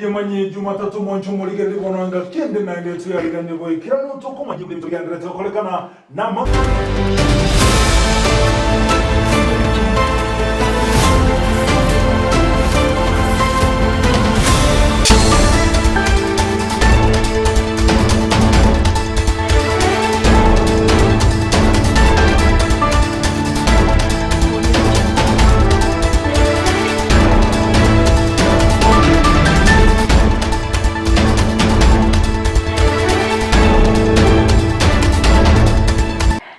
Emanyie Jumatato moncho muligere bonanga kende na ndetu ya ligande boy kirano toko majibu bitugandira tokolekana na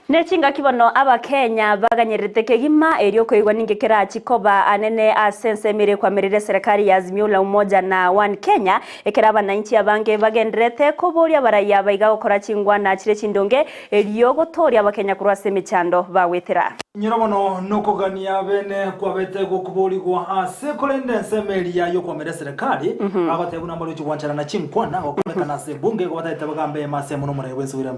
Nechinga kibono Abakenya baganyerete kegima elio koigwa ningekera chikoba anene asensemire kwa mirire serikali ya Azimio la Umoja na One Kenya ekera bananchi abange bagendrete koboria baraya baiga gukora chingwa na chire chindonge elio gotoria Abakenya kurwase michando bawetera nyirabono nokogania bene kwa bete gokuborigwa ase kolende nsemeria yo kwa mirire serikali abatebu nambaro chwanchana na chinkwana okomekana se bunge kwa batete bagambe masemo no murai wense William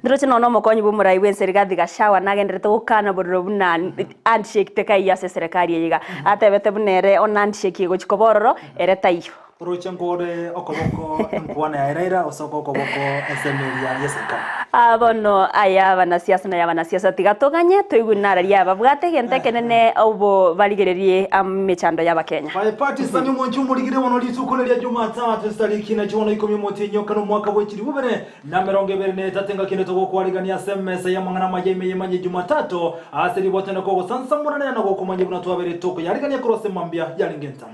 Ndroche no mokonyi bu murai wense rigathi gashawa nagendrete gukana bororo buna handshake tekai ase serikali yiga atebete bunere on handshake go chikobororo ereta iyo Roche ngore okoboko nkwana ya iraira osoko okoboko esemeria yeserikali abono aya banasiasa na yabanasiasa tigatoganye toiguna ria babwate gente kenene obo baligererie amechando y'Abakenya by party sanyu monchu muligire wono litukoleria Jumatato tariki na jono 11 nyoka no mwaka wechiri bubere na 2023 kine to gukwarigania SMS ya mangana majeme Emanyie Jumatato aseri botene ko sansamurana na gokomanye buna twabere toko yarigania cross mambia yaringenta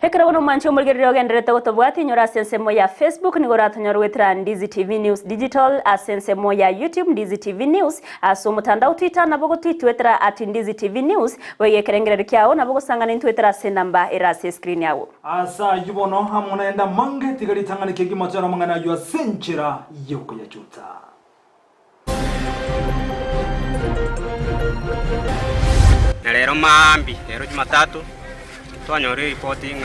ekera wono manchu muligire ogendrete gotobwati nyora sensemo ya Facebook ni goratonyorwetra Ndizi TV News Digital asensemo ya YouTube Ndizi TV News aso mutandao Twitter na bogo tweetwetra @Ndizi TV News weye kerengerere kyao na bogo sangana tweetera se namba erase screen yawo asa yubono hamuna enda mange tigari tangani kegi matara mangana yua senchera yoko ya juta na lero mambi lero Jumatato twanyore reporting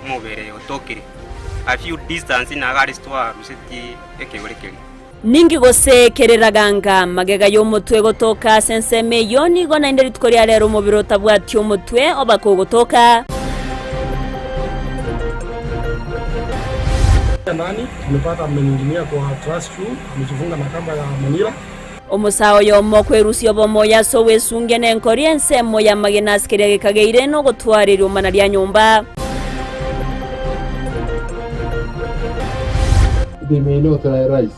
mubere otokiri a few distance na gari store rusiti ekegorekeri ningi gosekereraganga magega y'omutwe gotoka senseme yoni gona inderi tkoria rero mubiro tabwati y'omutwe obakogotoka nani tumepata ameninginia kwa classroom amejifunga na kamba ya manila omusao yomo kwerusio bomo yaso wesunge nenkorie nsemo ya magenas kerege kageire no gotwarira umana lya nyumba They may not rise.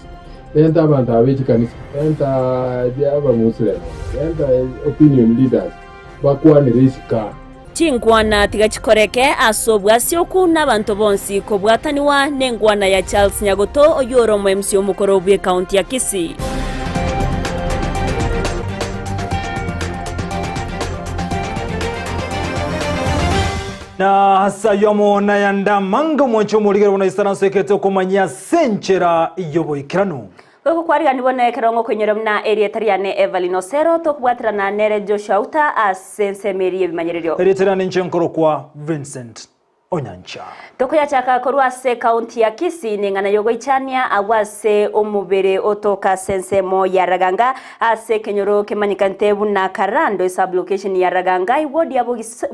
Enter abantu abeji kanisa. Enter the other Muslims. Enter opinion leaders. Bakwane risika. Chinkwana tigachikoreke asobwa sioku n'abantu bonsi ko bwataniwa nengwana ya Charles Nyagoto oyoro mu MC omukoro bwe county ya Kisii. na hasa yomo na yanda manga mwancho muligere bona isaranso ekete okomanya senchera iyoboikirano Koko kwariga nibona ekerongo kwenyero mna area tariane Everline Osero tokubwatira na nere Joshua Auta asensemeri ebimanyerero area tariane nchenkoro kwa Vincent Onyancha toko ya chaka korwase county ya Kisii ningana yogo ichania awase omubere otoka sensemo ya Raganga ase kenyoro kemanyikantebu na Karando sub location ya Raganga iwodi ya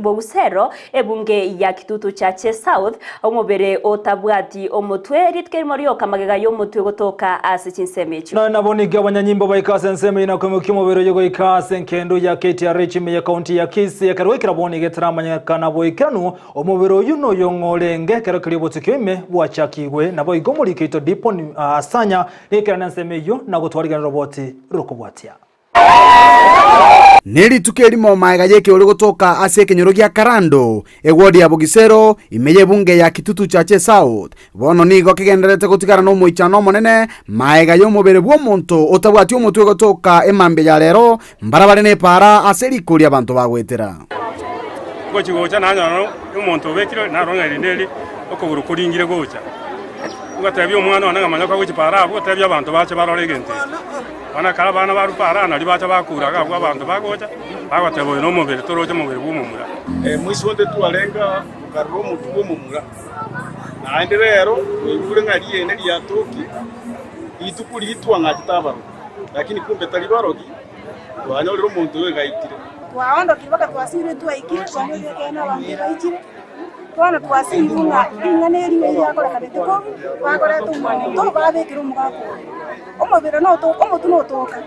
Osero ebunge ya Kitutu Chache South omubere otabwati omutwe ritke morio kamagega yomutwe gotoka ase chinsemecho na naboniga abanyanyimbo baikase nseme inakomuka omubere yogo ikase nkendo ya KTR chime ya county ya Kisii yakarwekera bonige tramanyakana boikanu omubere yuno yongolenge kero kiribo tukime bwachakigwe nabo igomurikito dipo asanya nekana nsemeyo na gutwarigana roboti rokobwatia Neri tukelimo maiga yeke uri gotoka ase kenyoro gya Karando egwodi ya Bogisero imeye bunge ya Kitutu Chache South bono nigo kegenderete gutigara no muichano monene maiga yo mubere bwo muntu otabwati omutwe gotoka emambe ya lero mbarabare ne para aseri kuri abantu bagwetera gocha nanya umuntu bekiro naronga rindeli okoburu kuringire gocha ugatabye omwana wana ngamanya kwa gochipara abo tabye abantu bache baroregente wana kala bana baru para na libacha bakura ga abantu bagocha bagatebo no mubere toroje mubere bw'umumura mwisi wonde tuwalenga karro mutu bw'umumura na ende rero ivure ngaliye ne lya toki itukuri itwa ngatabaro lakini kumbe talibarogi wanyorero umuntu we gaitire waondo kibaka twasire tu aikire kwa nyo kana wangera ikire Twana twasirunga inganeri yakora kabeteko bakora tumuntu babekira umugako umubiro no to umutu no toka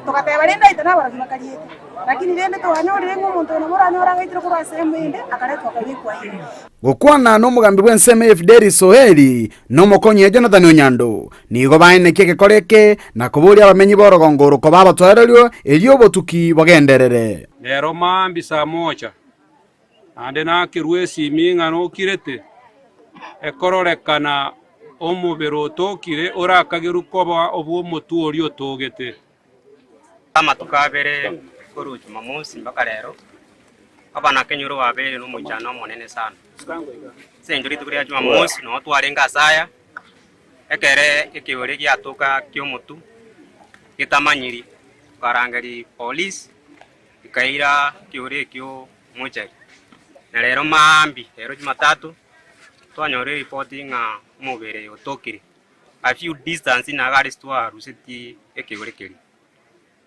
tokateba lenda itana barazima kaliete lakini lende to wanyorire nk'umuntu no muranyora gaitira kuri asembende akaretwa kabikwa hivi gukwana n'umugambi w'enseme Fideli Soheli n'umukonyi Jonathan Onyando nigo baineke gekoreke na kuburia abamenyi borogongoro ko babatwarerio elio botuki bagenderere lero mambi saa moja ande na kirwesi minga no kirete ekororekana omubero tokire orakagiru koba obu mutu orio togete ama tukabere kuru Jumamosi mpaka lero abana kenyuro wabere no mujano monene sana senjuri tukuri Jumamosi no twarenga saya ekere ekibore gyatuka kyomutu gitamanyiri karangari police ikaira kiore kyo mujai na lero mambi lero Jumatato twanyore reporting mubere otokire a few distance na gari stwa rusiti ekibore kiri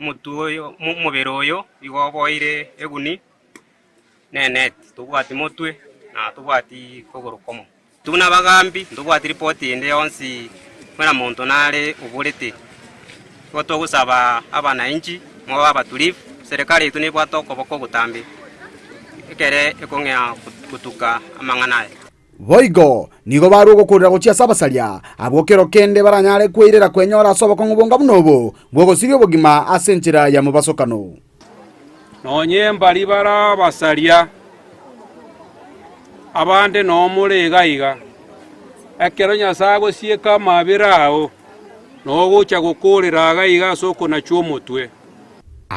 mutu oyo mubere oyo igoboire eguni nenet tubwati mutwe na tubwati kogoro komo tuna bagambi tubwati report ende yonsi mwana muntu nare uburete goto gusaba abana inchi mwa abatulivu serikali yetu nibwatoko boko gutambi ekere ekongea kutuka amanganaye boigo nigo barugo kurira gucia sabasaria abokero kende baranyare kwirira kwenyora soboko ngubonga bunobo bwogo sirio bogima asenchira ya mubasokano nonyemba libara basaria abande no muregaiga ekero nyasago sieka mabirao no gucha gukurira gaiga soko na chomotwe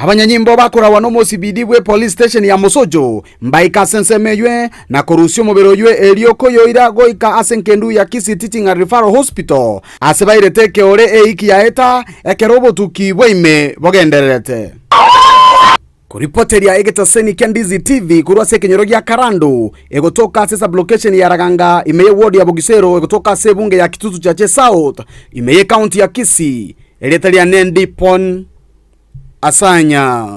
abanyanyimbo bakorawa no mosibidi bwe police station ya Mosojo mbaika sensemeywe na korusio moberoywe elioko yoira goika asenkendu ya Kisii Teaching and Referral Hospital asebaire teke ore eiki ya eta ekerobo tuki bweime bogenderete kuripoteria egetaseni kia Ndizi TV kurwa sekenyoro gya Karando egotoka sesa location ya Raganga imeye ward ya Bogisero egotoka sebunge ya Kitutu cha South imeye county ya Kisii eletalia nendi pon asanya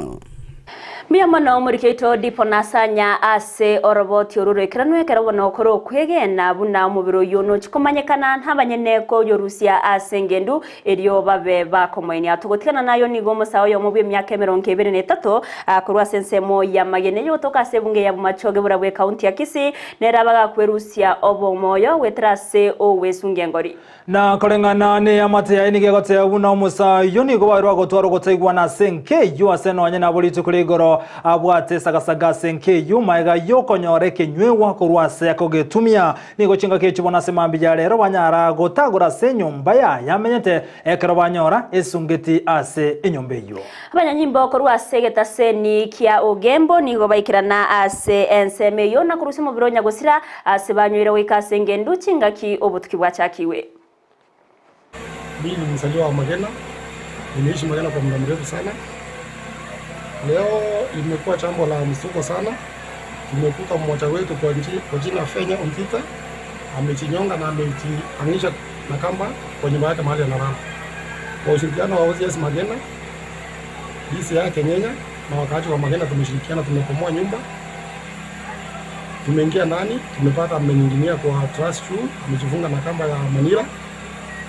Miyamana omurikeito dipona asanya ase oroboti oruro ikiranwe kerabona okoro kwegena buna omubiro yono chikomanyekana ntabanyene yorusia ase ngendu elio babe bakomoini atugotikana nayo nigo musawo yo mubye myaka 23 kurwa sensemo ya magene yotoka sebunge ya bumachoge burabwe county ya Kisii nerabaga kwerusia obomoyo wetrase owesungengori na korengana ne amate ya inige gote buna musayo nigo barwa gotwaro gotegwa na senke yo aseno anyana bolitu kuligoro abwate sagasaga senke yuma ega yokonyore kenywewa kurwase akogetumia nigo chinga kechibona semambi ya lero banyara gotagura senyumba yamenyete ekero banyora esungeti ase enyombeyo abanyanyimbo kurwase getaseni kia ogembo nigo baikirana ase ensemeyo na kurusimo bironya gosira ase banywira wikase ngendu chinga ki obutuki bwachakiwe. Mimi ni mzaliwa wa Magena, nimeishi Magena kwa muda mrefu sana. Leo imekuwa jambo la msuko sana. Tumekuta mmoja wetu kwa jina Fenya Ontita amechinyonga na amejiangisha na kamba kwa nyumba yake mahali analala. Kwa ushirikiano wa OCS Magena, DCI yake Nyenya na wakaaji wa Magena tumeshirikiana, tumekomoa nyumba. Tumeingia ndani, tumepata ameninginia kwa truss shoe, amejifunga na kamba ya manila.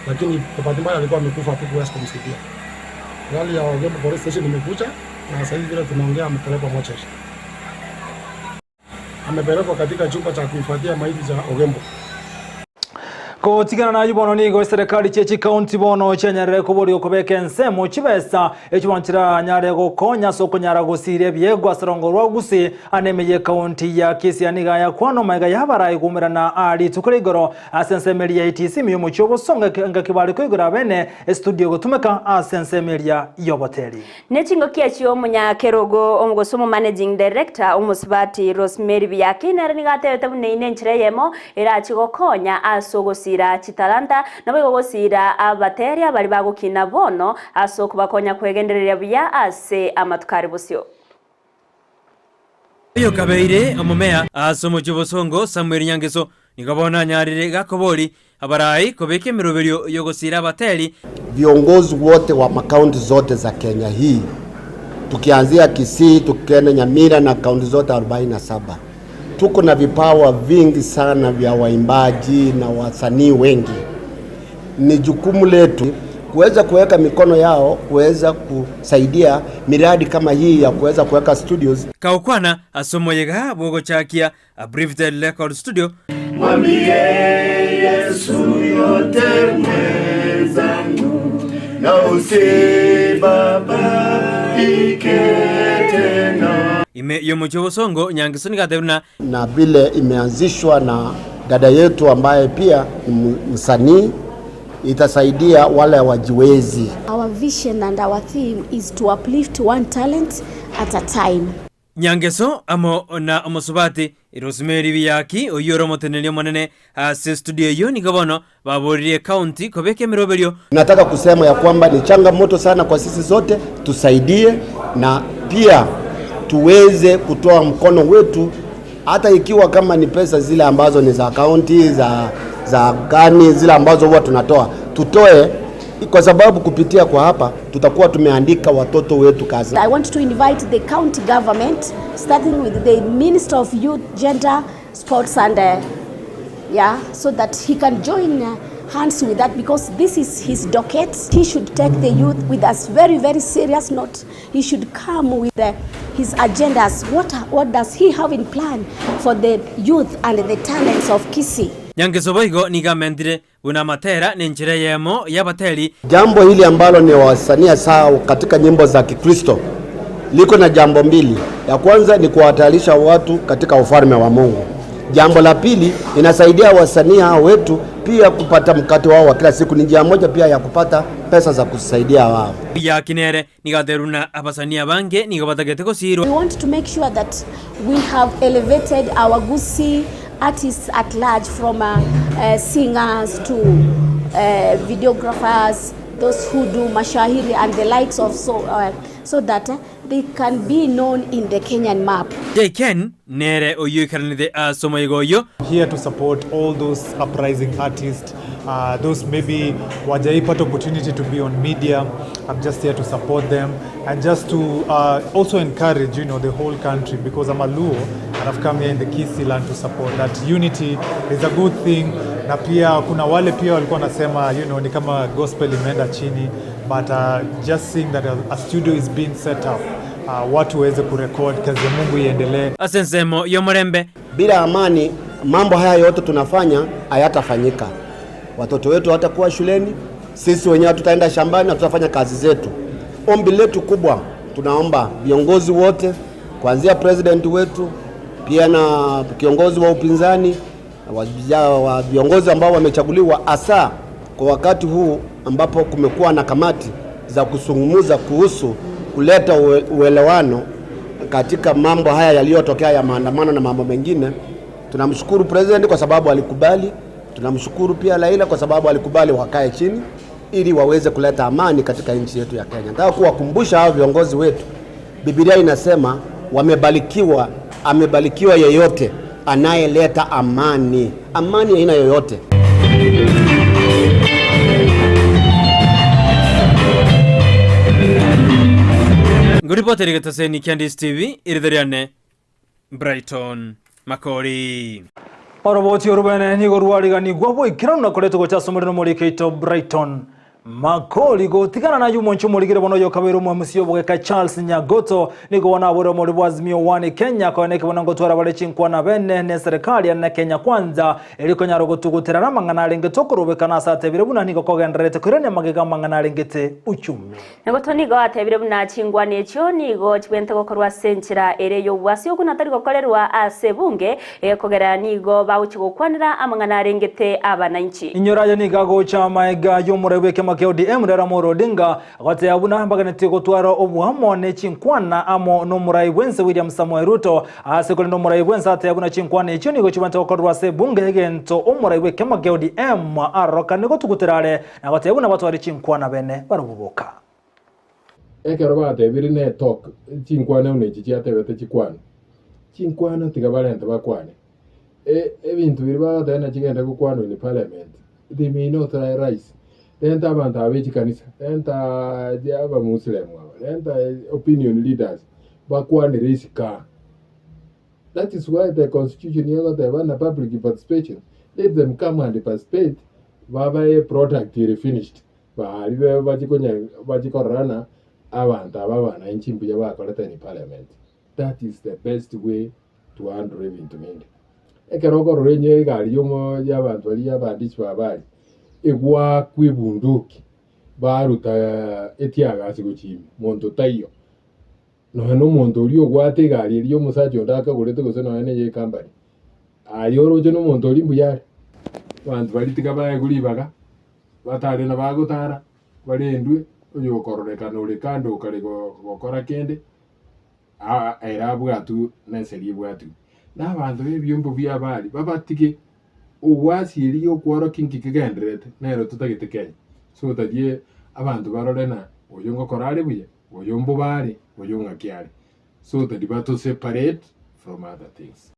Lakini kwa bahati mbaya alikuwa amekufa hapo kwa kumsaidia. Gari ya Ogembo police station imekuja na sasa hivi vile tunaongea amepelekwa mochari. Amepelekwa katika chumba cha kuhifadhia maiti cha Ogembo. Ko tigana na yubono nigo serikali chechi county bono chenyere kubori okobeke ensemo chibesa echiwantira nyare gokonya soko nyara gosire byego asarongorwa Gusii anemeye county ya Kisii aniga ya kwano maiga yabara igumira na ali tukurigoro asensemelia ITC miyomo chobo songa ngakibali kwigura bene studio gotumeka asensemelia yoboteli nechingo kiachi omunya kerogo omugosomo managing director omusibati Rosemary Byakina ranigatete tabune inenchire yemo era chigokonya asogosi chitalanta nabo gosira abateria bali bagukina bono asoko bakonya kwegenderera bya ase amatukari busyo iyo kabeire amomea asomo chobosongo Samuel Nyangeso nikabona nyarire gakobori abarai kobeke miroberio yogosira abateri viongozi wote wa makaunti zote za Kenya hii tukianzia Kisii tukienda Nyamira na kaunti zote 47 tuko na vipawa vingi sana vya waimbaji na wasanii wengi. Ni jukumu letu kuweza kuweka mikono yao kuweza kusaidia miradi kama hii ya kuweza kuweka studios. Kaukwana asomoyega bogo chakia a Briefed Record Studio. Mwambie Yesu yote mwenzangu na usibabaike tena. Ime yomochobo songo nyangisoni katebuna na vile imeanzishwa na dada yetu ambaye pia ni msanii, itasaidia wale wajiwezi. Our vision and our theme is to uplift one talent at a time. Nyangeso amo na omusubati Rosemary Biyaki oyoro motenelio monene ase studio yo ni gabono baboririe county kobeke miroberio. Nataka kusema ya kwamba ni changamoto sana kwa sisi zote, tusaidie na pia tuweze kutoa mkono wetu, hata ikiwa kama ni pesa zile ambazo ni za county za gani zile ambazo huwa tunatoa, tutoe, kwa sababu kupitia kwa hapa tutakuwa tumeandika watoto wetu kazi. I want to invite the county government, starting with the Minister of Youth, Gender, Sports and so that he can join hands with that, because this is his docket. He should take the youth with us very, very serious note. He should come with his agendas. What does he have in plan for the youth and the talents of Kisii? Nyangeso boigo nigamendire una matera ni njira yemo yabateli. Jambo hili ambalo ni wasanii sawa katika nyimbo za Kikristo liko na jambo mbili. Ya kwanza ni kuwatayarisha watu katika ufalme wa Mungu. Jambo la pili, inasaidia wasanii hao wetu pia kupata mkate wao wa kila siku. Ni njia moja pia ya kupata pesa za kusaidia wao. Ya kinere nigateruna abasania bange nigabatagete ko siro. We want to make sure that we have elevated our Gusii artists at large, from singers to videographers, those who do mashahiri and the likes of, so that they can be known in the Kenyan map. They can nere oyukaranide asomoygoyo here to support all those uprising artists, those maybe wajaipata opportunity to be on media. I'm just here to support them and just to also encourage, the whole country, because I'm a Luo and I've come here in the Kisii land to support that unity is a good thing. Na pia kuna wale pia walikuwa nasema ni kama gospel imeenda chini, but just seeing that a studio is being set up, watu waweze kurekod, kazi ya Mungu iendelee. Asensemo yomorembe. Bila amani mambo haya yote tunafanya hayatafanyika. Watoto wetu hatakuwa shuleni, sisi wenyewe tutaenda shambani na tutafanya kazi zetu. Ombi letu kubwa, tunaomba viongozi wote kuanzia president wetu pia na kiongozi wa upinzani wa viongozi ambao wamechaguliwa hasa kwa wakati huu ambapo kumekuwa na kamati za kusungumuza kuhusu kuleta uelewano katika mambo haya yaliyotokea ya maandamano na mambo mengine. Tunamshukuru president kwa sababu alikubali. Tunamshukuru pia Laila kwa sababu alikubali wakae chini ili waweze kuleta amani katika nchi yetu ya Kenya. Nataka kuwakumbusha hao viongozi wetu, Biblia inasema amebarikiwa yeyote anayeleta amani. Amani haina yoyote. Nguripoteri gataseni Candice TV iridariane Brighton Makori. Oroboti orubene nigo rwariga gwabo ikirano nakoreto gochasomorero muri Keito Brighton Makori gotigana na yumoncho murigire bono yokabero mu musio bweka Charles Nyagoto nigo wana boro muri bwazimio 1 Kenya koneke bono ngotwara bale chinkwa na bene ne serikali na Kenya kwanza eliko nyarogo tugutera na mangana lengete okorobeka na sate bire buna nigo kogenderete kurene magega mangana lengete uchumi Nyagoto nigo atebire buna chingwa necho nigo chwente gokorwa senchira ere yo wasi okuna tari gokorerwa asebunge kogera nigo bawuchigokwanira amangana lengete abananchi Inyoraje nigago chama ega yo murebeke ODM rera morodinga gote abuna mbaganete gotwara obuhamo ne chinkwana amo no murai wense William Samuel Ruto asekole no murai wense ate abuna chinkwana icho nigo chibanta okorwa se bunge egento omurai weke make ODM aroka nigo tuguterare na gote abuna batwari chinkwana bene barubuka ekero bate birine talk chinkwana une chichiate bete chinkwana tigabalente bakwane ebintu biribata na chigenda gukwana ni parliament dimino try rice Enta abantu abechi kanisa, enta aba Muslim, enta opinion leaders, bakwanire isika. That is why the constitution here they want a public participation. Let them come and participate. Baba a product here finished. Bahaliwe bajikorana abantu ababana inchimbi yabakoleta in parliament. That is the best way to handle revenue. Ekeroko renye gali yomo y'abantu bali y'abanditsi babali. Egwa kwibunduki. Baruta etiaga siguchimi. Monto tayo. No muntu uri ogwate gari iri musacho ndaka kurete gose no ene ye company ayoro je no muntu uri mbuyari bantu bari tigabaye kulibaga batare na bagutara bari ndwe uyo kororeka no rekando kare gokora kende era bwatu neseri bwatu n'abantu b'ibyumbu by'abali babatike uwasi iri yo kworo kinki kigendrete nero tutagitekenya so tadie abantu barorena uyo ngokorare buye uyo mbubari uyo ngakiari so that the separate from other things.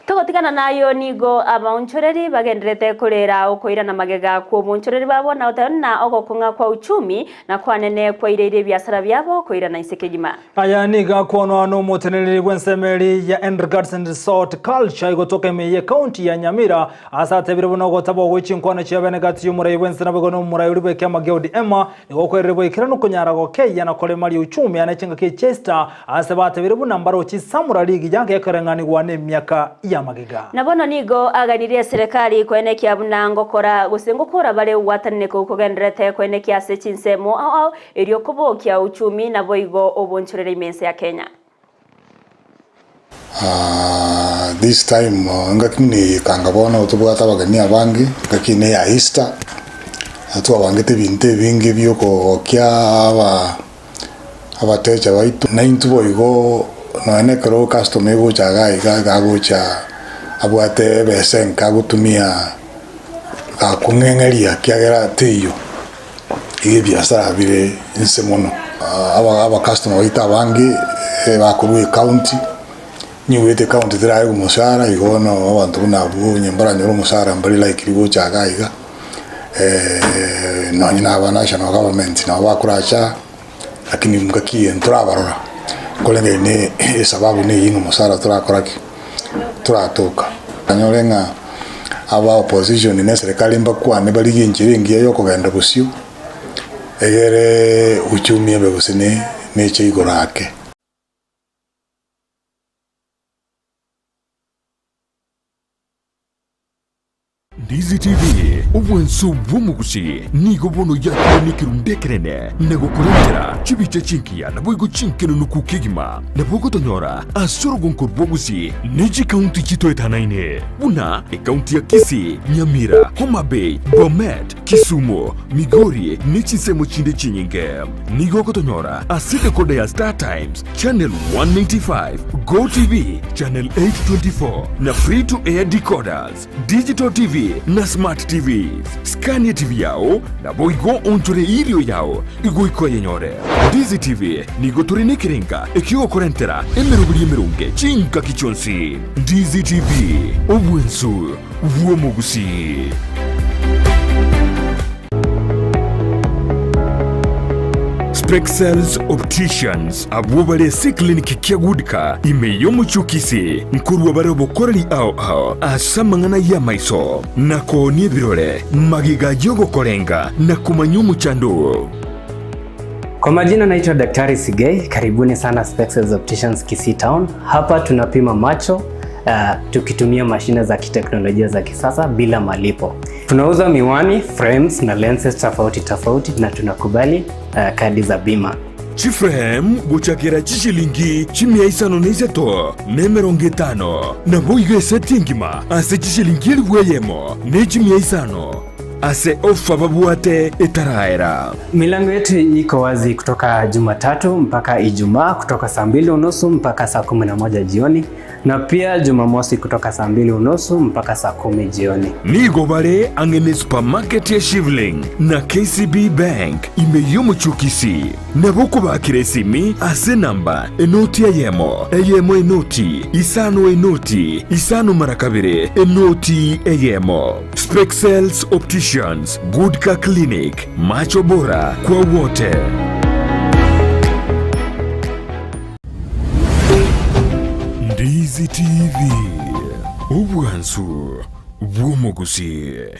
Tugotikana nayo nigo abaunchoreri bagenderete kurera ukoira na magega ku bunchoreri babo na utana ogokunga kwa uchumi na kwanene kwa ireire biashara byabo koira na isekejima. Aya niga kuonwa no muteneri wensemeri ya Enregards and Resort Culture igotoka Emanyie County ya Nyamira asate bire bono gotabo gwichinkwana cyabene gati y'umurayi wense nabego no murayi uri beke amageodi Emma nigo kwerebo ikirano kunyara gokeya na kole mali uchumi anacenga ke Chester asabate bire bono mbaro chisamura ligi yange yakarangani gwane myaka ya magega. Nabono nigo aganirie serikali kwenekia bunango kora gusengukura bale watanne ko kugenderete kwenekia sechinsemo au eriyo kubokia uchumi na boigo obonchorere imense ya Kenya. This time ngakini kangabona utubwata bagani abangi ngakine ya Easter atu abangete binte bingi byoko kya abateja baitu na intu boigo no ene kro customer go chaga iga go cha abwate besenka gutumia akungengeria kiagera tiyo ige biashara bire insemono aba customer baita bangi bakuru county niwete county tira yo musara igono abantu nabu nyambara nyoro musara mbali like rigo chaga iga no nyina ba national government na bakuracha lakini mkakie nturabarora kolenge ne sababu ne yingo musara turakoraki turatoka anyorenga aba opposition ne serikali mbakwa ne bali ginchiringi yo kugenda busyo egere uchumi ebegusine ne chigorake. Ndizi TV ubwensu bumugushi nigo bono yakire nikirundekerene nego kurengera chibiche chinkia na boigo chinkeno nukukigima na bogo tonyora asorogon kurbogusi neji county chito etanaine una county ya Kisii, Nyamira, Homa Bay, Bomet, Kisumu, Migori nechi semo chinde chinyinge nigo kotonyora asite kode ya Star Times channel 195 Go TV channel 824 na free to air decoders digital TV na smart TVs. Scania TV yao na boigo onchore ilio yao igoiko yenyore. Ndizi TV nigo turine kirenga ekio korentera emerubiri emerunge chinka kichonsi. Ndizi TV obwensu uomogusi. Spexels Opticians abubale si kliniki kiagudika imeyo muchukisi nkuru wabare bokorali ao asamangana ya maiso nako ni birole magiga yogo korenga na kumanyu chandu. Kwa majina naitwa Daktari Sigei, karibuni sana Spexels Opticians Kisii Town. Hapa tunapima macho tukitumia mashine za kiteknolojia za kisasa bila malipo. Tunauza miwani, frames na lenses tofauti na tunakubali kadi za bima. Chiframe guchakira chishilingi chimia isano neizeto nemerongitano na boiga setingima ase chishilingi liweyemo ne chimia isano ase ofa babuate etaraera. Milango yetu iko wazi kutoka Jumatato mpaka Ijumaa kutoka saa 2:30 mpaka saa 11 jioni na pia Jumamosi kutoka saa 2:30 mpaka saa 10 jioni. Nigo bare angene supermarket ya Shivling na KCB Bank imeyomo chukisi na boko bakire simi ase namba enoti eyemo enoti isano marakabire enoti eyemo. Spexels Opticians, Goodka Clinic, macho bora kwa wote. obwansu bw'omu Gusii.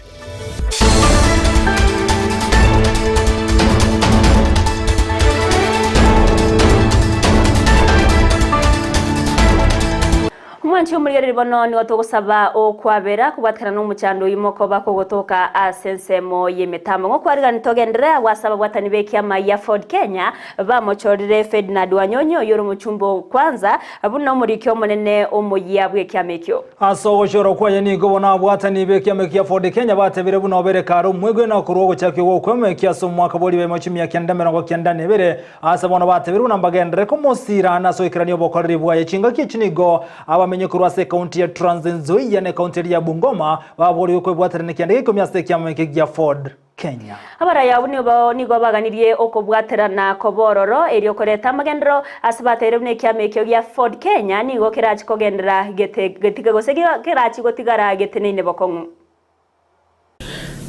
Mwanchi umurigere bono ni watogusaba okwabera kubatkana n'umuchando imoko bakogotoka asensemo yemetamo ngo kwariga nitogendera wasaba bwatani bekiama ya Ford Kenya bamochorire Ferdinand Wanyonyi yoro muchumbo kwanza abuna umurikyo monene omuyabwe kyamekyo aso oshoro kwaye ni gobona bwatani bekiama ya Ford Kenya batebere buno berekaro mwegwe na kurogo cyakyo gokome kyaso mwaka boli bemachimi ya kyanda merongo kyanda nebere asabona batebere unambagendere ko musira naso ikirani obokorri bwaye chinga kichinigo abamenye kurwase county ya Trans Nzoia ne county ya Bungoma babori uko bwaterne kyandike ko myase kyameke ya Ford Kenya abaraya nigo baganiriye okobwaterana kobororo eri okoreta magendero asibatere bune kyameke ya Ford Kenya nigo kirachi kogendera getige gosegi kirachi gotigara getenene bokongu.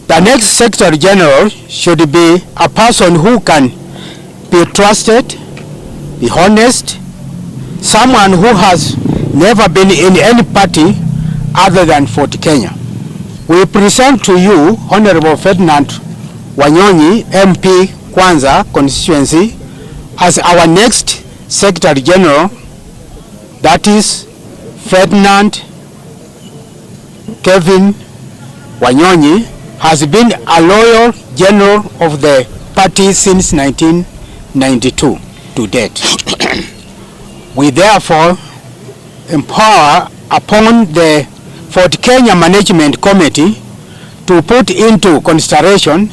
The next Secretary General should be a person who can be trusted, be honest, someone who has never been in any party other than Fort Kenya. We present to you Honorable Ferdinand Wanyonyi, MP Kwanza constituency, as our next Secretary General. That is Ferdinand Kevin Wanyonyi has been a loyal general of the party since 1992 to date. We therefore empower upon the Fort Kenya Management Committee to put into consideration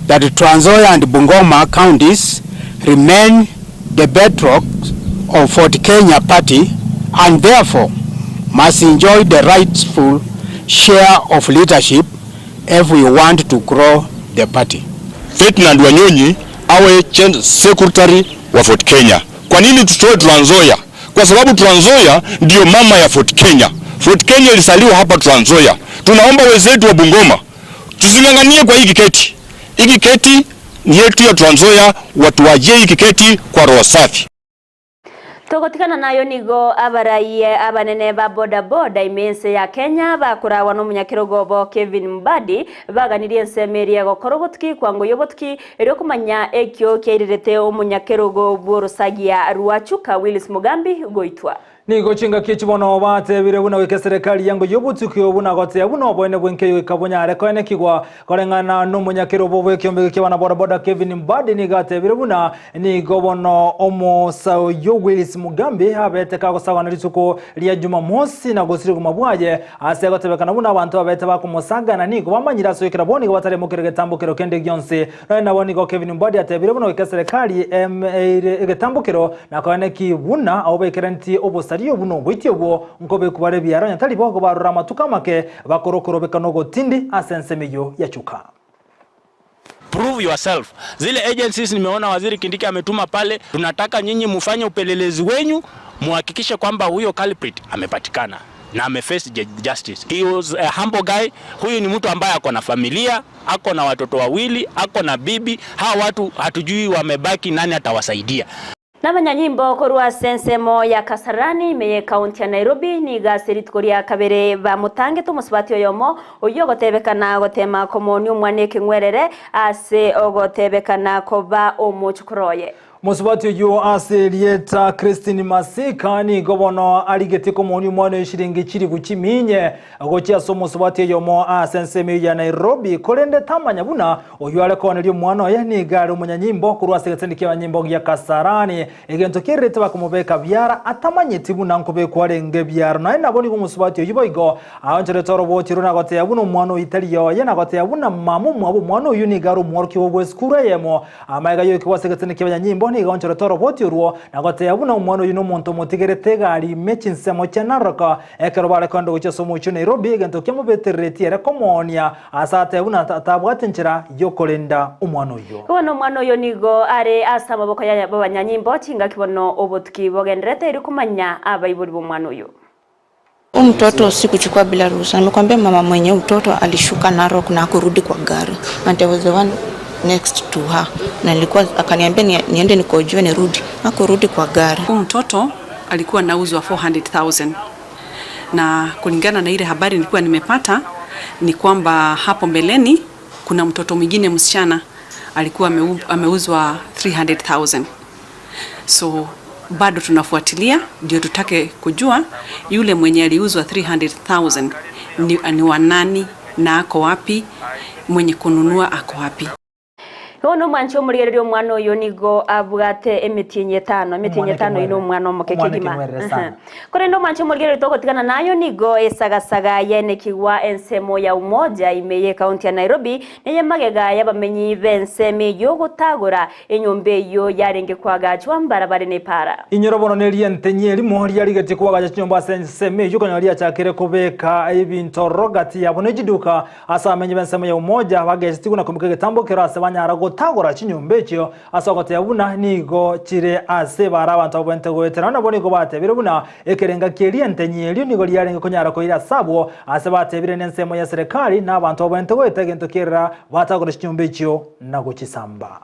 that Trans Nzoia and Bungoma counties remain the bedrock of Fort Kenya party and therefore must enjoy the rightful share of leadership if we want to grow the party. Ferdinand Wanyonyi awe secretary wa Fort Kenya. Kwa nini tutoe Trans Nzoia? Kwa sababu Trans Nzoia ndio mama ya Fort Kenya. Fort Kenya ilisaliwa hapa Trans Nzoia. Tunaomba wenzetu wa Bungoma tusinganganie kwa hiki kiti. Hiki kiti ni yetu ya Trans Nzoia, watu waje hiki kiti kwa roho safi. Togotikana nayo nigo abaraye abanene ba boda boda imense ya Kenya bakurawa no munyakirogobo Kevin Mbadi baganiriye nsemeria gokorogotki kwango yobotki ero kumanya ekyo kyerirete omunyakirogo bworosagia Ruachuka Willis Mugambi goitwa nigo chinga kichibono batebire buna weke serikali yango yobutukyo buna gote buna bwene bwenke kabonya areko ene kigwa korengana no munyakirobo bwekyombe kyabana boda boda Kevin Mbadi nigatebire buna nigo bono omusao yo Willis Mugambi abete kagosawa narituko lya Jumamosi na gosiri kumabwaje ase gotebekana buna abantu abete bakumosaga na nigo bamanyira so ikiraboni batare mukirege tambukiro kende gyonse na boni go Kevin Mbadi atebire buna weke serikali egetambukiro na kone kibuna obekirenti obusa Rio buno bwityo bwo nkobe kubare byaro nyatali boko barura matuka make bakorokorobeka no gotindi asensemeyo yachuka. Prove yourself. Zile agencies nimeona Waziri Kindiki ametuma pale, tunataka nyinyi mufanye upelelezi wenyu, muhakikishe kwamba huyo culprit amepatikana na ameface justice. He was a humble guy. Huyu ni mtu ambaye ako na familia, ako na watoto wawili, ako na bibi. Hawa watu hatujui wamebaki nani atawasaidia. N'abanyanyimbo korwa sensemo ya Kasarani meye county ya Nairobi ni gaseritko lya kabere bamutange tumusubati yomo uyo gotebekana gotema komoni umwaneke ngwerere ase ogotebekana koba omuchukroye Musubati yo aselieta Christine Masika ni gobono aligetiko moni mwana shiringi chiri buchiminye agochia so musubati yo mo asenseme ya Nairobi kolende tamanya buna oyo aleko nalyo mwana ya ni gari umunyanyimbo kurwa segetendike abanyimbo ya Kasarani egento kirete bakumubeka byara atamanye tibuna nkobe kwarenge byara na naboni ko musubati yo boigo aonjere toro bochiro na gote yabuno mwana itali yo ya na gote yabuna mamu mwabo mwana uyu ni gari umworki obweskura yemo amaiga yo kwa segetendike abanyimbo ni gonchero toro botiruo na gote yabuna umwana uyu no muntu mutigerete gari mechinsemo cyanaraka ekero bare kondo gucyo somo cyo Nairobi egento kyamubetereti era komonia asate yabuna tabwatinchira yo kolenda umwana uyu kono umwana uyu nigo are asama boko ya babanyanyimbo chinga kibono obotki bogendrete iri kumanya abayiburi bomwana uyu Mtoto sikuchukua bila ruhusa. Nimekwambia mama mwenye mtoto alishuka Narok na kurudi kwa gari. And I was the one next to her. Na nilikuwa akaniambia niende nikojoe nirudi. Hakurudi kwa gari. Mtoto alikuwa anauzwa 400,000. na kulingana na ile habari nilikuwa nimepata ni kwamba hapo mbeleni kuna mtoto mwingine msichana alikuwa ameuzwa 300,000. So bado tunafuatilia ndio tutake kujua yule mwenye aliuzwa 300,000 ni wanani na ako wapi, mwenye kununua ako wapi. Ono mwancho murigererio mwana uyu nigo abwate emitinye tano ino mwana omukekegima kore ndo mwancho murigererio togotigana nayo nigo esagasaga yene kigwa ensemo ya umoja imeye kaunti ya Nairobi neye magega yabamenyi benseme yo gutagura enyombe yo yarenge kwagachwa mbarabare ne para inyorobono nerie ntenye limo ryarigete kwagacha nyomba senseme yo kanyaria chakere kubeka ibintoro gati yabone jiduka asa amenyi benseme ya umoja bagesti kuna kumukege tambo kerase banyara tagora chinyumbe cyo asogote yabuna nigo chire ase bara abantu abwente goetera nabo nigo batebire buna ekerenga keriente nyelyo nigo lyarenga kunyara ko ira sabo ase batebire nensemo ya serikali na abantu abwente goetega gento kera batagora chinyumbe cyo nago chisamba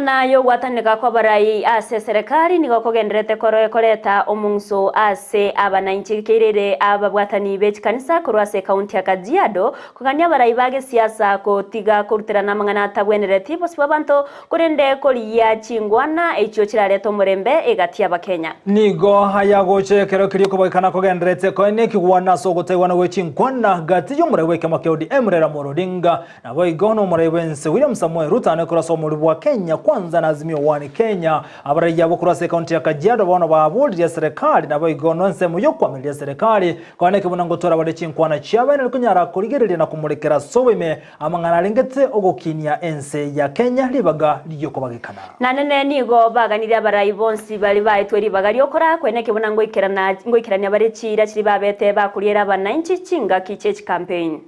nayo gwataneka kwa barai ase serikali nigo kogenderete koreta omungso ase abananchi kirire ababwatani bechi kanisa kurwase kaunti ya Kajiado kugania barai bage siasa kotiga kurutirana mangana tabwenereti bose babanto kurende koliya chingwana echo chirareto murembe egati y'Abakenya nigo hayagoche kero kiri kubakana kogenderete koine kigwana sogotegwana wechingwana gati yo murewe kama keodi emrera morodinga na boigono murewe nse William Samuel Ruto ne kuraso muri bwa Kenya kwanza na azimio wani Kenya abarayi yabo kurase kaunti ya Kajiado bano babuli ya serikali na boigono nse muyo kwamilia serikali kwane kibuna ngotora bade chinkwana chiabene kunyara kurigerere na kumurekera sobime amangana lengete ogokinia ense ya Kenya libaga liyo kubagikana na nene nigo baganira abarayi bonsi bali baitwe libaga lyokora kwene kibuna ngoikirania bare chira chiri babete bakuriera abananchi chinga kichechi campaign.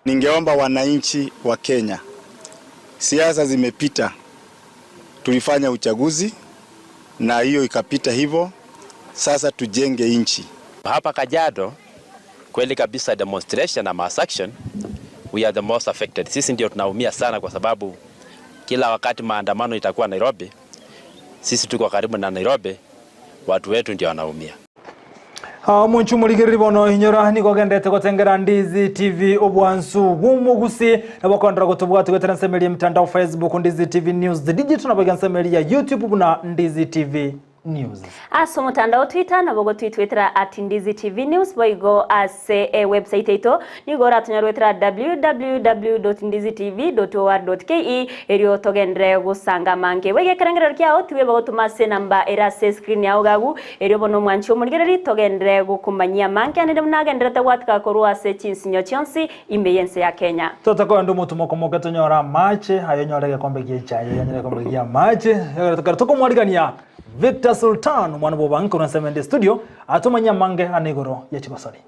Ningeomba wananchi wa Kenya, siasa zimepita, tulifanya uchaguzi na hiyo ikapita hivyo, sasa tujenge nchi. Hapa Kajiado kweli kabisa demonstration na mass action, we are the most affected. Sisi ndio tunaumia sana kwa sababu kila wakati maandamano itakuwa Nairobi, sisi tuko karibu na Nairobi, watu wetu ndio wanaumia. Munchu muligiri bono hinyora niko gendete gotengera Ndizi TV obwansu bumugusi nabakondra gotubwatu gweteransemeli mtandao Facebook Ndizi TV News the digital nabagansemeli ya YouTube na Ndizi TV News. Aso mtandao Twitter na bogo Twitter @Ndizi TV News boigo ase website ito nigora tunyarwetera www.ndizitv.or.ke erio togendre gusanga mange wege karangero kyao tiwe bogo tumase namba era screen yao gagu erio bono mwancho murigereri togendre gukumanyia mange ane mnagendera tawatka korwa se chinsinyo chonsi imbeyense ya Kenya. Totako ndo mutumo komoka tonyora mache hayo nyorege kombe gichaye yanyere kombe gia mache toko mwarigania Victor Sultan mwana bobanko na semende studio atumanya mange anegoro ya Chibasori.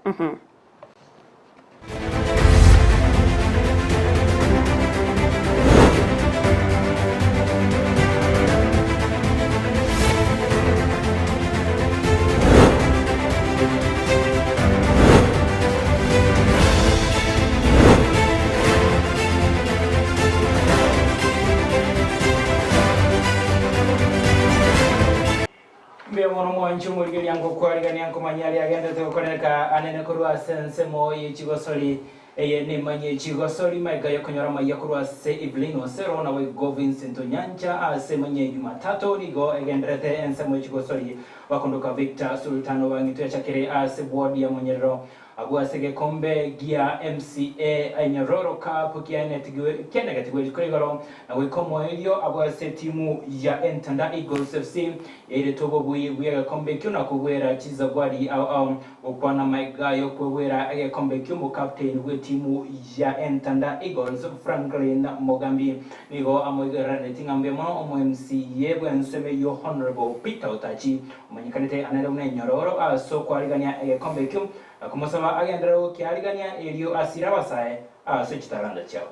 Mwanchu murigeri yango kwarigani yango manyali agenda tekokoneka anene kurwa sense moyi chigosori ne manye chigosori maiga yakonyora maya kurwa se Everline Osero na we go Vincent Onyancha ase manye Jumatato nigo egendrete ense moyi chigosori wakondoka Victor Sultan wangitwe chakere ase board ya monyero abwase gekombe gia MCA Nyororo Cup kiane katigwe kurigoro na wikomo elio abwase timu ya Entanda Eagles FC ile togo buye gekombe kyuna kubwera chizagwari au okwana maigayo kubwera gekombe kyumu captain we timu ya Entanda Eagles Franklin Mogambi nigo amwegera netingambe mo MCA bwenseme yo honorable Peter Otachi umanyikanite anara Nyororo aso kwaligania gekombe kyumu kumusaba agendero kialigania elio asira basae aso chitaranda chao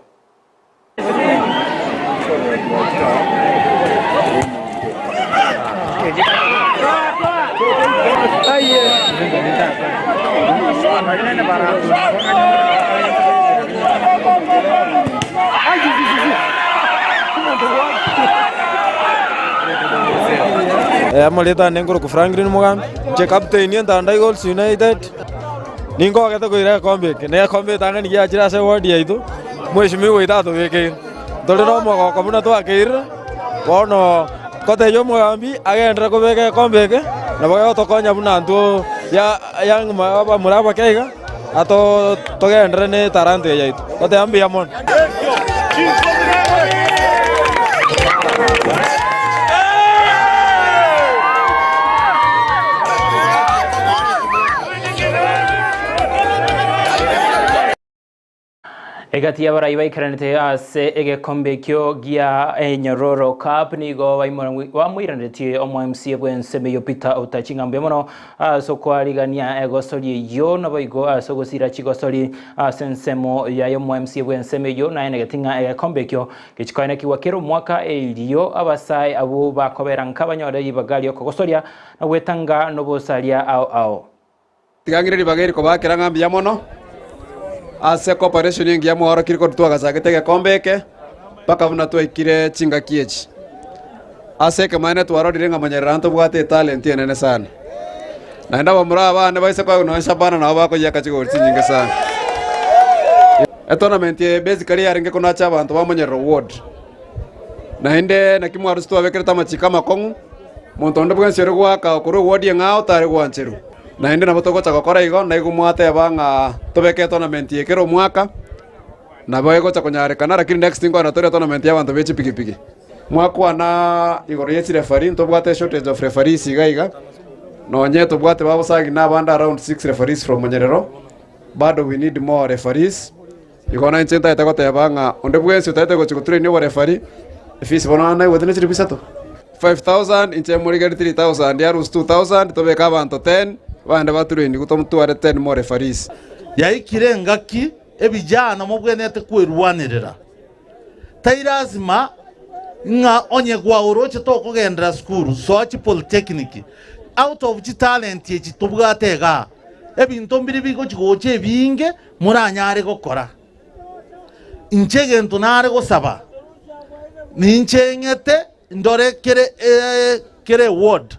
Amaleta nengoro ku Franklin Mogambi che captain ni Entanda Eagles United ningo agete kuira kombe ne kombe tanga ni ya chira se wodi aitu mweshimiwa itato weke dole no mo ko muna to akir wono kote yo Mogambi agendra ko beke kombe ke na boyo to konya buna ntu ya yang ma muraba keiga ato to gendra ne taranto ya aitu kote ambi amon Egati abara ibaikiranite ase egekombe kyo gia Nyororo Cup nigo wamwiranite omo MC bwenseme yo Peter Otachi ngambe mono so kwaligania egosori yo nabo igo so gusira chigosori sensemo ya yo MC bwenseme yo na enegatinga egekombe kyo kichikaina kiwakero mwaka elio abasai abo bakobera nkabanyore yibagali okogosoria wetanga nobosalia ao tigangire bageri ko bakira ngambi ya mono ase cooperation yengi ya mwaro kiriko tuaga sagete kombe ke paka vuna tuikire chinga kiechi ase ke mane twaro direnga manyeranto bwate talent yenene sana naenda bamura abana baise kwa unaonyesha bana na bako yaka chigo nyingi sana tournament ye basically yaringe kuna cha abantu bamanye reward naende na kimwaru sto abekere tamachika makongu montondo bwensero gwaka kuru reward yengao tare gwancheru naende na botoko chakokora igo na igumwate banga tobeke tournament yekero mwaka na boyego chakonyarekana lakini next thing na tore tournament ya bantu bechi pikipiki mwaka na igoro yechi referee tobwate shortage of referees igaiga no nye tobwate babo sagi na banda around 6 referees from Monyerero bado we need more referees igona inchenta itakote banga onde bwensi utaite gochikuture ni referee fees bona na wetene chiri bisato 5000 inche morigari 3000 yarus 2000 tobeka bantu 10 bande baturindi gutomutware 10 more referees yaikire ngaki ebijana mubwenete kwerwanirira tairazima nga onye gwa oroche to kugendera school sochi polytechnic out of talent yechi tubwatega ebintu mbiri bigo chigoche binge muranyare gukora inchege ntunare gusaba ninchengete ndore kere ward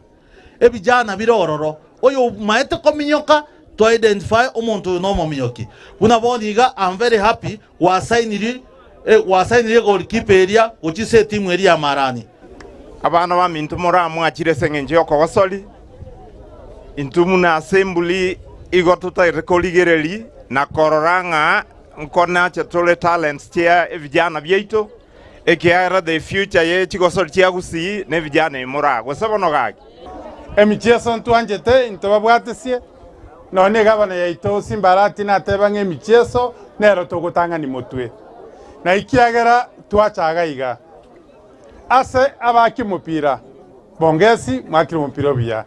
ebijana birororo oyo maete kominyoka to identify umuntu no mominyoki unaboniga I'm very happy wasainiri goalkeeper area uchise timu area marani abana ba mintu mora mwachire sengenje okogosori intumu na assembly igotuta rekoligereri na kororanga nkona chetole talents tia vijana byeito ekiara the future ye chigosori tia Gusii ne vijana imura gwesabono gaki emichezo ntwanjete intobabwatesie none gabana yaito simbarati nateba ng'emichezo nero togotanga ni mutwe na ikiagera twachaga iga ase abaki mupira bongesi mwakiri mupira bia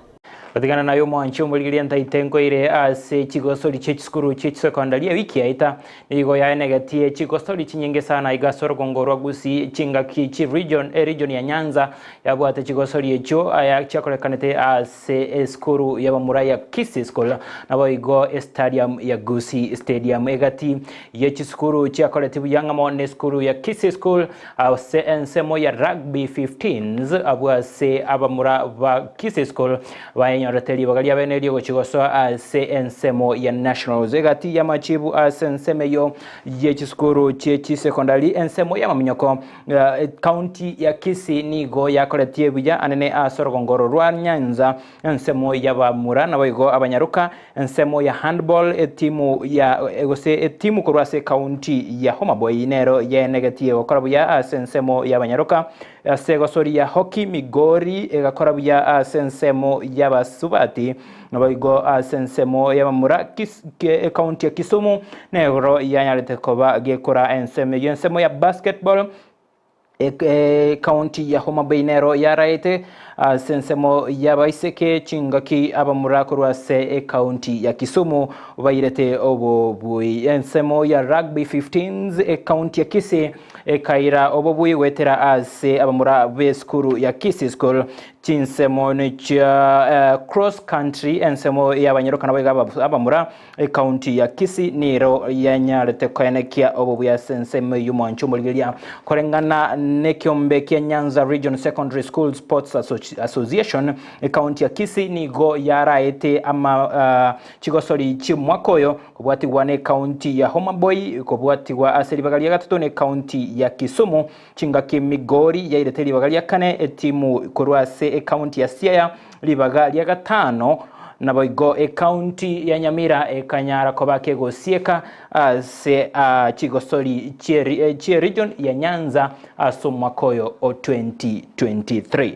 Katigana nayo mwancho muligiria ntaitengo ire ase chigosori chechikuru secondary ya wiki yaita nigo ya negatie chigosori chinyenge sana igasoro gongorwa Gusii chinga kichi region ya Nyanza yabwate chigosori echo aya chakorekanete ase skuru ya bamuraya Kisii school nabo igo stadium ya Gusii stadium egati yechi skuru chakoletibu yanga mone skuru ya Kisii school ase ensemo ya rugby 15s abwase abamura ba Kisii school wa inyoreteri bagalia benelio gochigoso ase ensemo ya Nationals egati ya machibu ase enseme yo yechiskuru chechi secondary ensemo ya maminyoko county ya Kisii nigo yakoretie buya anene asorogongoro rwa Nyanza ensemo ya bamura na boigo abanyaruka ensemo ya handball timu ya egose timu kurwase county ya Homabay nero ya negative okarabuya ase ensemo ya abanyaruka segosori ya hockey Migori egakorabuya ase ensemo ya basubati naboigo ase ensemo ya bamura county ya Kisumu negro ya nyarete koba gekora ensemo ya basketball county ya Homabay nero ya raite sensemo ya baiseke chingaki abamura kurwase county ya Kisumu bairete obobui ensemo ya rugby 15s county ya Kisii kaira obobui wetera ase abamura beskuru ya Kisii school chinsemo ni cha cross country ensemo ya banyeroka nabega abamura county ya Kisii niro ya nyarete koenekia obobui ya sensemo yumanchu mulgilia korengana nekiombe kia Nyanza Region Secondary School Sports Association county ya Kisii nigo yaraete ama chigosori chimwakoyo kubwati wane county ya Homabay kubwati wa aseri bagalia gatatu ne county ya Kisumu chingaki Migori yairete libagalia kane timu kurwase county ya Siaya libagalia gatano na boigo county ya Nyamira kanyara kobake gosieka se chigosori chie region ya Nyanza somwakoyo o 2023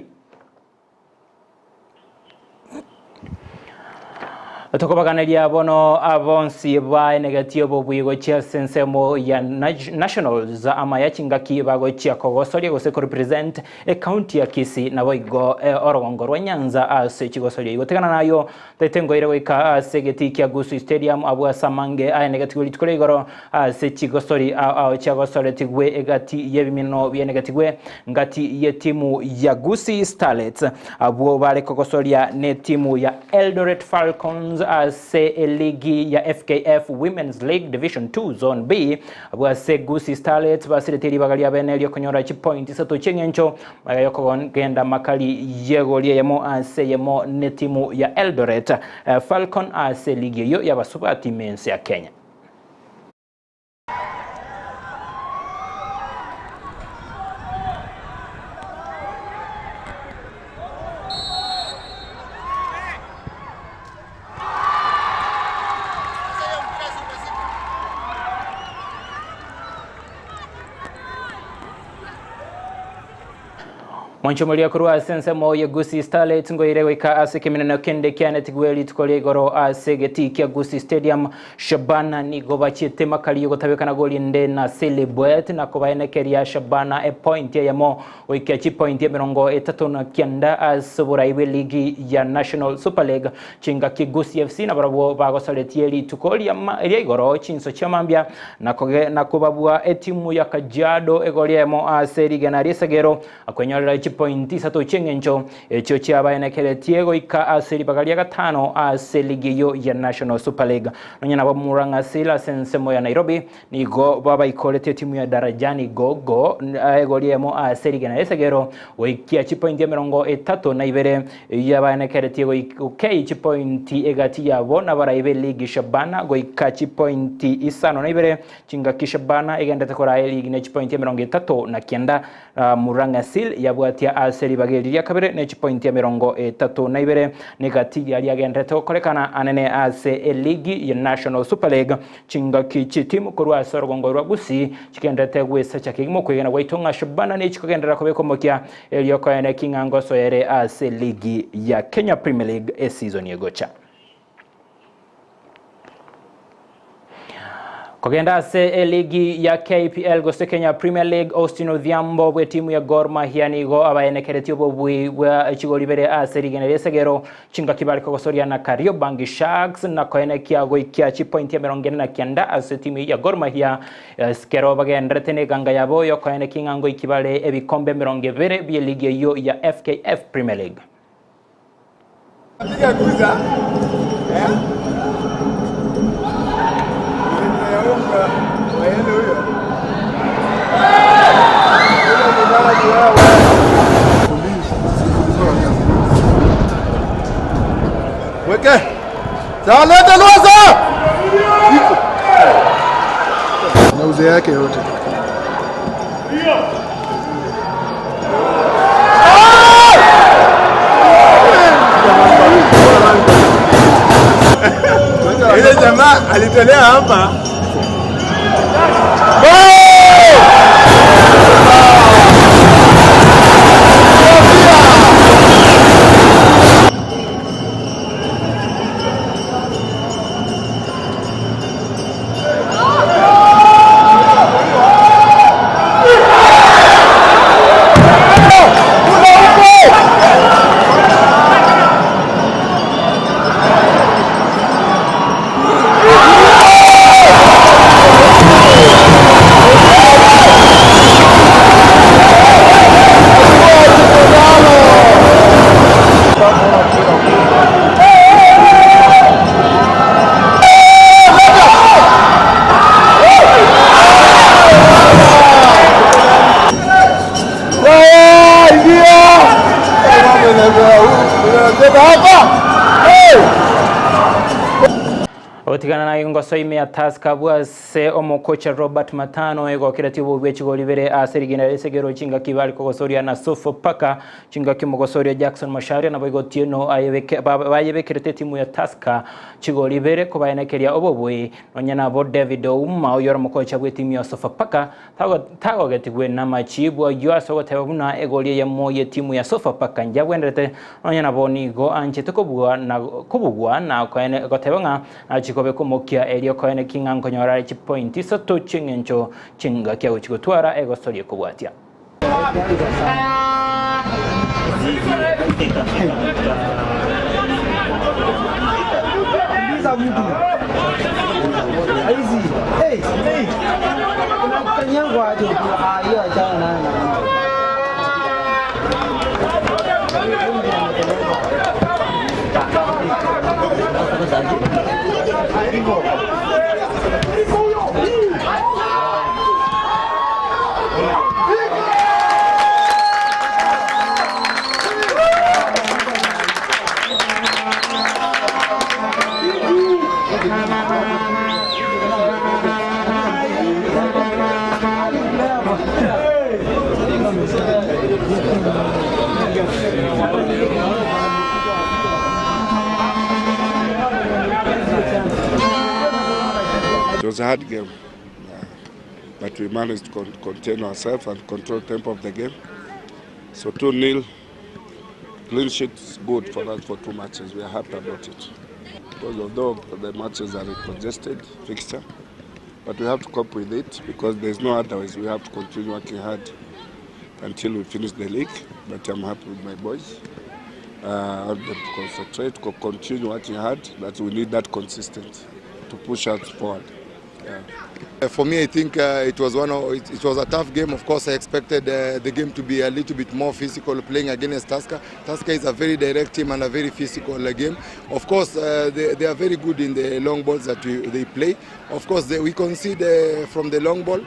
Tokobaganelia bono abonsi ba negative bwigo chia sensemo ya Nationals ama ya chingaki bago chia kogosori gose ko represent county ya Kisii na boigo orongoro Nyanza ase chigosori igotekana nayo tetengo ire wika ase getiki ya Gusii Stadium abwa samange a negative litkole igoro ase chigosori a chigosori tigwe egati yebimino bya negative ngati ye timu ya Gusii Starlets abwo bale kogosoria ne timu ya Eldoret Falcons ase ligi ya FKF Women's League Division 2 Zone B abwase Gusii Starlets basireteri bagalia benelio konyora chi point sato chengencho bagayoko genda makali yegolie yemo ase yemo ne timu ya Eldoret Falcon ase ligi yo ya basubati mense ya Kenya. Mwanchomolia kurwa sensemo ya Gusii Starlets ngoireweka ase keminana kende kiane tigweli tukole goro ase getiki ya Gusii Stadium Shabana ni gobachete makali yogo tabekana goli nde na celebrate na kobaene keria Shabana point ya mo oikiachi point ya mirongo etatu na kianda asubura iwe ligi ya National Super League chinga ki Gusii FC na barabo bago saletieli tukoli ya igoro chinso chamambia na kubabua timu ya Kajiado egolia ya mo ase liga na risagero akwenyolera pointi sato chengencho echo chiabaene kele tiego ika aseli bagalia gatano aseli yo ya National Super League nonyana bamuranga sila sensemo ya Nairobi nigo baba ikolete timu ya Darajani gogo egoliemo aseli gena esegero oikia chipointi ya mirongo etatu na ibere yabaene kele tiego okay chipointi egati ya bona bara ibe ligi Shabana goika chipointi isano na ibere chinga kishabana egenda tekora ligi ne chipointi ya mirongo etatu na kienda muranga sil yabwati aseri bageli ya kabere ne point ya mirongo etatu na ibere negati yali agendete korekana anene ase ligi ya National Super League chinga kichi timu kurwa sorgongo rwa Gusii chigendete gwesa chakigimo kwegena waitonga Shabana ne chikogendera kobeko mokia elioko ene kingango soere ase ligi ya Kenya Premier League season yegocha Kogenda se ligi ya KPL gose Kenya Premier League Austin Odhiambo we timu ya Gor Mahia nigo abaene keretio bobwi wa chigolibere aseri genere segero chinga kibali kogosoria na Kariobangi Sharks na koene kiago ikia chi point ya merongene na kianda ase timu ya Gor Mahia skero bagendretene ganga yabo yo koene kingango ikibale ebikombe merongevere bi ligi yo ya FKF Premier League. Leta Lwaza! Na uzee yake yote. Ile jamaa alitolea hapa. Otigana na ngoso ime ataska bwase omukocha Robert Matano ego kiratibo bwechigo libere aserigina lesegero chinga kibali kogosoria na Sofo Paka chinga kimogosoria Jackson Masharia na bogo tieno bayebekirete timu ya Taska chigo libere ko bayenekeria obobwe nonyana bo David Ouma oyoro mukocha bwe timu ya Sofo Paka tago getigwe na machibwa yoaso gotebuna egolie ya moye timu ya Sofo Paka njabwendete nonyana boni go anche tokobwa na kubugwa na gotebanga chikobe kumokia elio koene kingango nyora chi point isato chingencho chinga kya uchigotwara ego story kubwatia It was a hard game, but we managed to contain ourselves and control the tempo of the game. So 2-0, clean sheet is good for us for 2 matches. We are happy about it. Because although the matches are a congested fixture, but we have to cope with it because there's no other ways. We have to continue working hard until we finish the league. But I'm happy with my boys. I have to concentrate, continue working hard. That we need that consistency to push us forward. Yeah. For me, I think it was a tough game. Of course, I expected the game to be a little bit more physical, playing against Tusker. Tusker is a very direct team and a very physical game. Of course, they are very good in the long balls that they play. Of course, we concede from the long ball.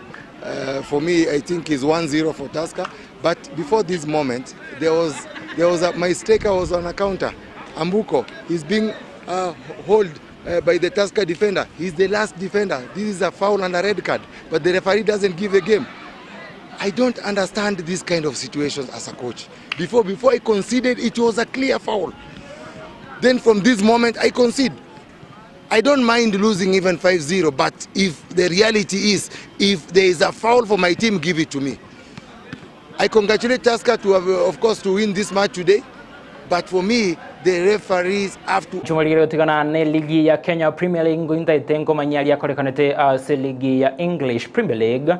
For me, I think it's 1-0 for Tusker. But before this moment, my striker was on a counter. Ambuko is being held by the Tusker defender. He's the last defender. This is a foul and a red card, but the referee doesn't give a game. I don't understand this kind of situations as a coach. Before I conceded, it was a clear foul. Then from this moment, I concede. I don't mind losing even 5-0, but if the reality is, if there is a foul for my team, give it to me. I congratulate Tusker to have, of course, to win this match today. But for me, the referees have to... Chumaligira utigana ne ligi ya Kenya Premier League nguinta itengo manyali ya korekanete se ligi ya English Premier League.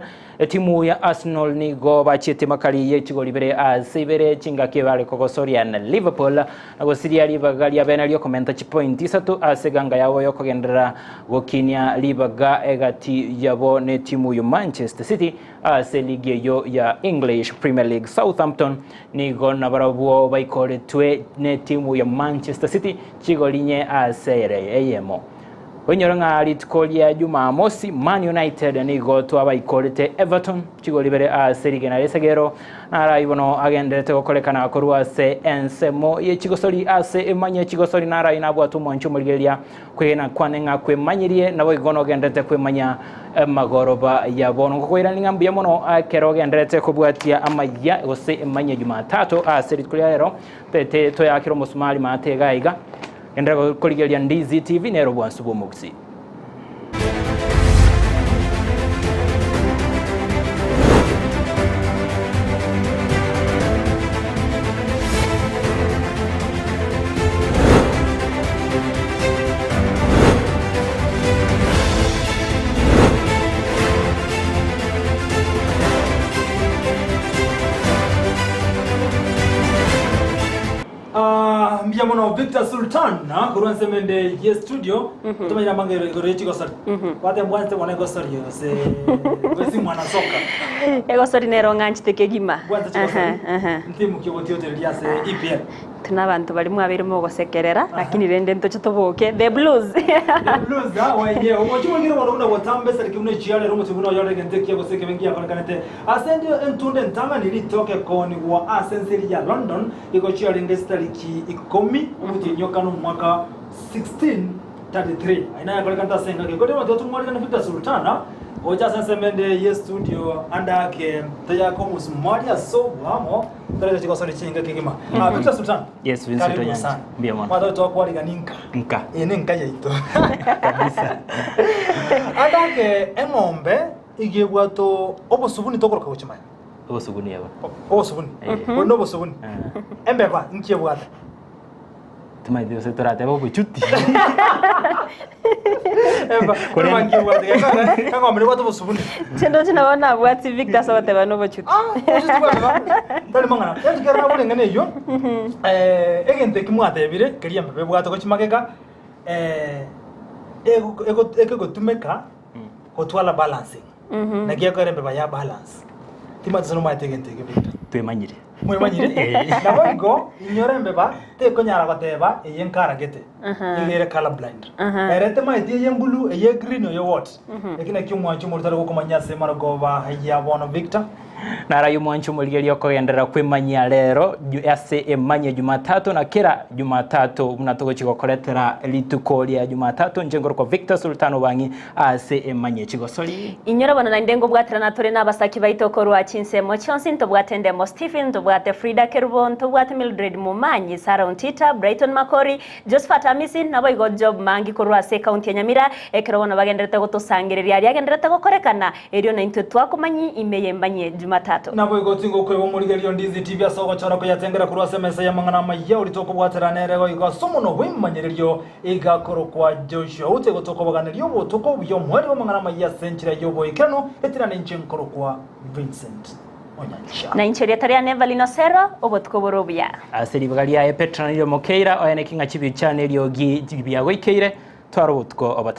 Timu ya Arsenal ni go bachete makali ye chigo libere asibere chinga kebale kogosoria na Liverpool. Nago siria libaga ya bena lyo komenta chi point isatu aseganga yawo yo kogendera gokinia libaga egati yabo ne timu ya Manchester City se ligi yo ya English Premier League. Southampton ni go nabarabuo baikore twe ne timu ya Manchester City chigo linye asere eyemo Onyora nga litkolia Jumamosi Man United nigo twabayikolete Everton chigolibere aserige na resegero nara ibono agendete gukorekana korwa se ensemo ye chigosori ase Emanyie chigosori nara inabwa tumoncho murigeria kwena kwanenga kwemanyirie nabo igono gendete kwemanya magoroba ya bono ngokwira ningambiye mono akero gendete kubwatia amaya ose Emanyie Jumatato ase litkolia rero tete toyakiro musumali matega iga endera koligeria Ndizi TV nero bwansu bw'omugisi. Mbiamono Victor Sultan na kuruanse mende ye studio tumenya mangere gorechi gosari wate mbwanze wana gosari yose kwesi mwana soka egosari nero nganchite kegima ntimu kiboti hotel yase EPL tuna abantu bali mwabiri mu gosekerera lakini rende ntocho toboke the blues waye omochi ngiro wana watambe sari kimune chiale romo tibuno yale genteki goseke bengi yakonekanete asendio entunde ntanga nili toke koni wa asenseri ya London iko chiale ngestariki ikomi umutinyoka no mwaka 1633 aina yakolekanta senga ke kodi watu tumwalika na Victor Sultana oja sensemende ye studio anda ke taya ko musmali aso wamo tare chiko sori chinga kigima Victor Sultan yes Vincent Onyancha mbia mwana watu to kwa liga ninka ninka yaito kabisa anda ke engombe igebwato obosubuni tokoroka kuchimaya obosubuni yaba obosubuni ono obosubuni embeba nkiebwata tuma Dios se trata de buchuti kwa nkiebwata kanga mri watu obosubuni chendo chinaona bwati Victor sote bano bochuti ndali mangana yandikera bule ngane yo egente kimwate bire keriya mbebe bwato kochimageka ego gotumeka kotwala balancing nagiye ko rembe ya balance tima tsono mategente gebita twemanyire mwemanyire nabo inyorembe ba te konyara bateba eyenkara gete ingere color blind erete maiti yembulu eye green yo what ekina kimwanchu murutare ko komanyase maragoba ya bono Victor nara yumwanchu murigeria ko yendera kwemanya rero ase Emanyie Jumatato na kira Jumatato munatogo chigokoretera litukolia Jumatato njengoro ko Victor Sultan bangi ase Emanyie chigosori inyora bana na ndengo bwatirana tore nabasaki baitoko rwa chinsemo chonsi ntobwatende mo Stephen tobwate Frida Kerbon tobwate Mildred Mumanyi Sarah Ntita Brighton Makori Josephat Amisi nabo igo job mangi korwa se county ya Nyamira ekerobona bagenderete gotosangereria ari agenderete gokorekana erio na into twakumanyi imeye Emanyie Jumatato nabo igo tingo kwebo murigerio Ndizi TV asogo chara ko yatengera kurwa semesa ya mangana maya ulitoko bwatirana rego igo somuno wimanyirerio igakoro kwa Joshua ute gotoko baganirio botoko byo mwari wa mangana maya senchira yobo ikano etirana inchenkoro kwa Vincent Onyancha na incheria taria Everline Osero obotkoborobya aseri bagalia e Petra nyo mokeira oyane kinga chibi channel yogi bya goikeire twaro botko obate